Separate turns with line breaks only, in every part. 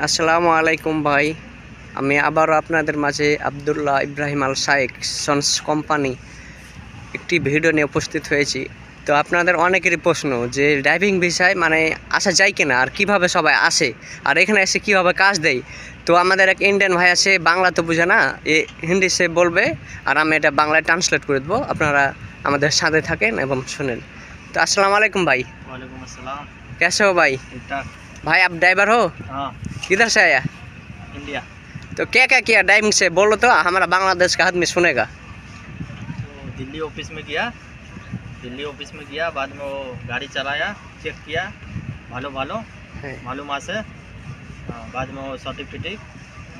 আসসালামু আলাইকুম ভাই। আমি আবারও আপনাদের মাঝে আব্দুল্লাহ ইব্রাহিম আল শাইখ সন্স কোম্পানি একটি ভিডিও নিয়ে উপস্থিত হয়েছি। তো আপনাদের অনেকেরই প্রশ্ন যে ড্রাইভিং ভিসায় মানে আসা যায় কিনা, আর কিভাবে সবাই আসে, আর এখানে এসে কীভাবে কাজ দেয়। তো আমাদের এক ইন্ডিয়ান ভাই আছে, বাংলা তো বুঝে না, হিন্দি সে বলবে আর আমি এটা বাংলায় ট্রান্সলেট করে দেবো। আপনারা আমাদের সাথে থাকেন এবং শুনেন। तो अस्सलाम वालेकुम भाई।
वालेकुम अस्सलाम।
कैसे हो भाई?
ठीक ठाक।
भाई आप ड्राइवर हो?
हाँ,
किधर से आया?
इंडिया।
तो क्या क्या किया ड्राइविंग से, बोलो तो हमारा बांग्लादेश का आदमी सुनेगा।
तो दिल्ली ऑफिस में किया, बाद में वो गाड़ी चलाया, चेक किया, भालो
है।
मालूम से बाद में वो सर्टिफिकेट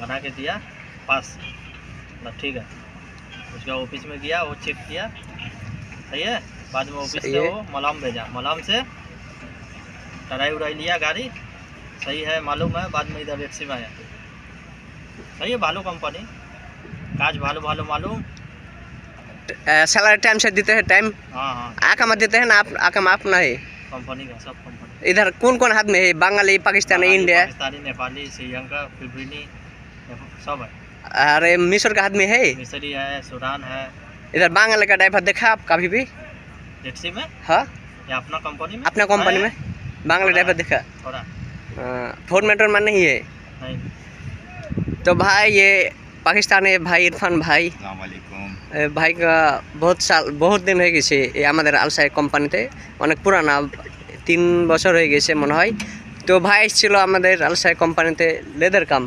बना के दिया, पास मतलब ठीक है। उसका ऑफिस में गया, वो चेक किया, सही है। बाद में ऑफिस
सही
से
है।
वो मलाम भेजा, मलाम से टराई उड़ाई लिया गाड़ी, सही है, मालूम है। बाद में इधर टैक्सी में आया, सही है। भालो कंपनी काज भालो मालूम।
सैलरी टाइम से देते हैं, टाइम
हाँ,
आकामा देते हैं ना, आप आकामा अपना है।
कंपनी का सब कंपनी।
इधर कौन कौन हाथ में है? बंगाली, पाकिस्तानी, इंडिया,
पाकिस्तानी, नेपाली, श्रीलंका, फिलिपीनी सब है।
अरे मिस्र का हाथ में है।
मिस्री है, सूडान है।
इधर बांग्ला का ड्राइवर देखा आप कभी भी?
टैक्सी में
हाँ,
या अपना कंपनी में?
अपना कंपनी में बांग्ला ड्राइवर देखा?
थोड़ा
फोर मेटर में नहीं है।
नहीं।
तो भाई ये पाकिस्तानी भाई इरफान भाई, भाई का बहुत दिन হয়ে গেছে এই আমাদের আলসাই কোম্পানিতে, অনেক পুরানা, 3 বছর হয়ে গেছে মনে হয়। তো ভাই ছিল আমাদের আলসাই কোম্পানিতে लेदर काम,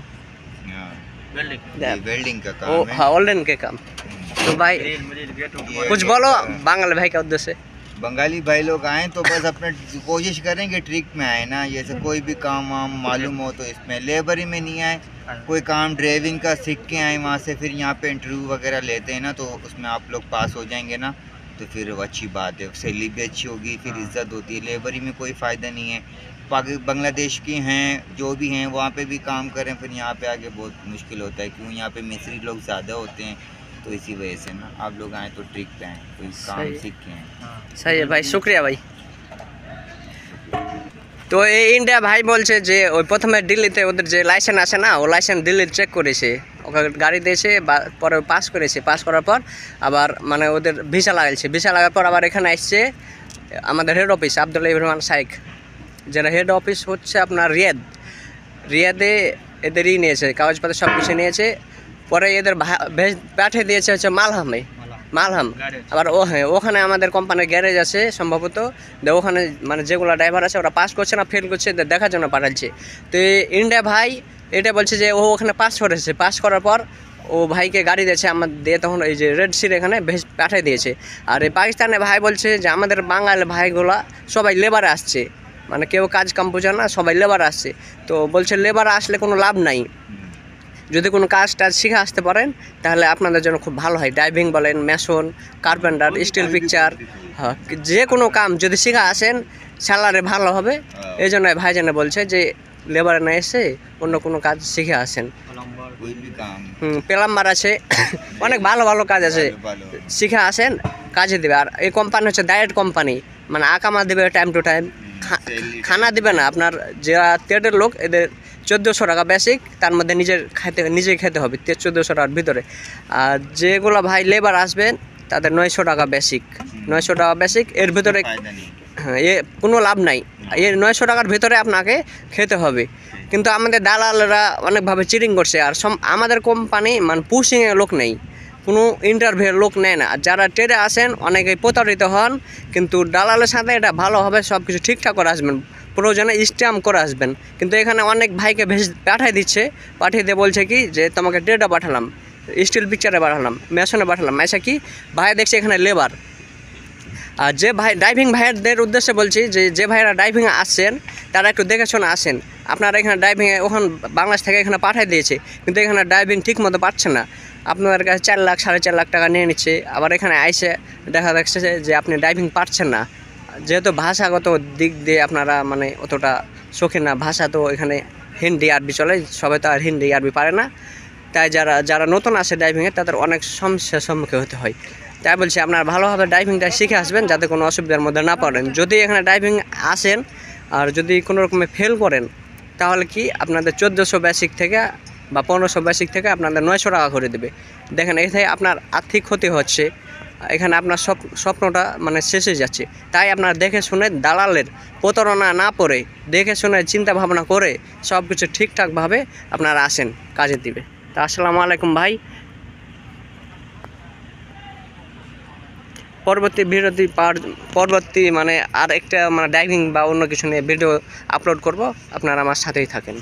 वेल्डिंग का
ओ हाँ, ओल्डन के काम। तो भाई कुछ बोलो बांग्ला भाई का उद्देश्य।
बंगाली भाई लोग आए तो बस अपने कोशिश करें कि ट्रिक में आए ना, जैसे कोई भी काम वाम मालूम हो तो इसमें लेबरी में नहीं आए। कोई काम ड्राइविंग का सीख के आए वहाँ से, फिर यहाँ पे इंटरव्यू वगैरह लेते हैं ना, तो उसमें आप लोग पास हो जाएंगे ना, तो फिर वो अच्छी बात है, सैलरी भी अच्छी होगी, फिर इज्जत होती है। लेबरी में कोई फ़ायदा नहीं है। बांग्लादेश की हैं जो भी हैं वहाँ पे भी काम करें, फिर यहाँ पे आके बहुत मुश्किल होता है, क्यों यहाँ पे मिस्री लोग ज़्यादा होते हैं, तो इसी वजह से ना आप लोग आए तो ट्रिक पे आए, कोई काम सीख के आए।
सही है भाई, शुक्रिया भाई। তো এই ইন্ডিয়া ভাই বলছে যে ওই প্রথমে দিল্লিতে ওদের যে লাইসেন্স আছে না, ও লাইসেন্স দিল্লির চেক করেছে, ওকে গাড়ি দিয়েছে, পরে পাস করেছে, পাস করার পর আবার মানে ওদের ভিসা লাগাইছে, ভিসা লাগার পর আবার এখানে আসছে আমাদের হেড অফিস আব্দুল্লাহ ইব্রাহিম শাইখ, যেটা হেড অফিস হচ্ছে আপনার রিয়াদে এদেরই নিয়েছে, কাগজপত্র সব কিছু নিয়েছে। পরে এদের পাঠিয়ে দিয়েছে হচ্ছে মালহাম। আবার ও হ্যাঁ, ওখানে আমাদের কোম্পানির গ্যারেজ আছে সম্ভবত, ওখানে মানে যেগুলো ড্রাইভার আছে ওরা পাস করছে না ফেল করছে দেখার জন্য পাঠাচ্ছে। তো ইন্ডিয়া ভাই এটা বলছে যে ও ওখানে পাস করেছে, পাস করার পর ও ভাইকে গাড়ি দিয়েছে আমার দিয়ে, তখন এই যে রেড সির এখানে পাঠিয়ে দিয়েছে। আর এই পাকিস্তানের ভাই বলছে যে আমাদের বাঙালি ভাইগুলা সবাই লেবারে আসছে, মানে কেউ কাজ কাম বোঝে না, সবাই লেবার আসছে। তো বলছে লেবার আসলে কোনো লাভ নাই, যদি কোনো কাজ শিখে আসতে পারেন তাহলে আপনাদের জন্য খুব ভালো হয়। ড্রাইভিং বলেন, মেশন, কার্পেন্টার, স্টিল পিকচার, হ্যাঁ, যে কোনো কাম যদি শিখে আসেন স্যালারি ভালো হবে। এই জন্য ভাইজানে বলছে যে লেবারে না এসে অন্য কোনো কাজ শিখে আসেন। প্লাম্বার আছে, অনেক ভালো কাজ আছে, শিখে আসেন, কাজে দেবে। আর এই কোম্পানি হচ্ছে ডাইরেক্ট কোম্পানি, মানে আকামা দেবে টাইম টু টাইম, খানা দেবে না। আপনার যারা ট্রেডের লোক এদের 1400 টাকা বেসিক, তার মধ্যে নিজেই খেতে হবে 1400 টাকার ভিতরে। আর যেগুলো ভাই লেবার আসবেন তাদের 900 টাকা বেসিক, 900 টাকা বেসিক, এর ভিতরে হ্যাঁ এ কোনো লাভ নাই, এর 900 টাকার ভিতরে আপনাকে খেতে হবে। কিন্তু আমাদের দালালরা অনেকভাবে চিটিং করছে, আর আমাদের কোম্পানি মানে পুশিংয়ে লোক নেই, কোনো ইন্টারভিউর লোক নেয় না। যারা ট্রেডে আসেন অনেকেই প্রতারিত হন, কিন্তু দালালের সাথে এটা ভালো হবে, সব কিছু ঠিকঠাক করে আসবেন, প্রয়োজনে স্ট্যাম্প করে আসবেন। কিন্তু এখানে অনেক ভাইকে পাঠিয়ে দিয়ে বলছে কি যে তোমাকে ট্রেডে পাঠালাম, স্টিল পিকচারে পাঠালাম, মেশনে পাঠালাম, এসে কি ভাই দেখছে এখানে লেবার। আর যে ভাই ড্রাইভিং ভাইয়েরদের উদ্দেশ্যে বলছি যে ভাইয়েরা ড্রাইভিংয়ে আসছেন তারা একটু দেখে শুনে আসেন। আপনারা এখানে ড্রাইভিংয়ে ওখানে বাংলাদেশ থেকে এখানে পাঠিয়ে দিয়েছে, কিন্তু এখানে ড্রাইভিং ঠিক মতো পারছে না, আপনাদের কাছে 4 লাখ 4.5 লাখ টাকা নিয়ে নিচ্ছে। আবার এখানে আইসে দেখা যাচ্ছে যে আপনি ড্রাইভিং পারছেন না, যেহেতু ভাষাগত দিক দিয়ে আপনারা মানে অতটা শৌখিন না, ভাষা তো এখানে হিন্দি আরবি চলে, সবাই তো আর হিন্দি আরবি পারে না, তাই যারা নতুন আসে ড্রাইভিংয়ে তাদের অনেক সমস্যার সম্মুখীন হতে হয়। তাই বলছি আপনারা ভালোভাবে ড্রাইভিংটা শিখে আসবেন, যাতে কোনো অসুবিধার মধ্যে না পড়েন। যদি এখানে ড্রাইভিং আসেন আর যদি কোনো রকমে ফেল করেন তাহলে কি আপনাদের 1400 বেসিক থেকে বা 1500 বেসিক থেকে আপনাদের 900 টাকা করে দেবে। দেখেন এখানে আপনার আর্থিক ক্ষতি হচ্ছে, এখানে আপনার স্বপ্নটা মানে শেষে যাচ্ছে। তাই আপনারা দেখে শুনে দালালের প্রতারণা না পড়ে দেখে শুনে চিন্তা ভাবনা করে সব কিছু ঠিকঠাকভাবে আপনারা আসেন, কাজে দিবে। তা আসসালামু আলাইকুম ভাই। পরবর্তী মানে আর একটা মানে ড্রাইভিং বা অন্য কিছু নিয়ে ভিডিও আপলোড করব, আপনারা আমার সাথেই থাকেন।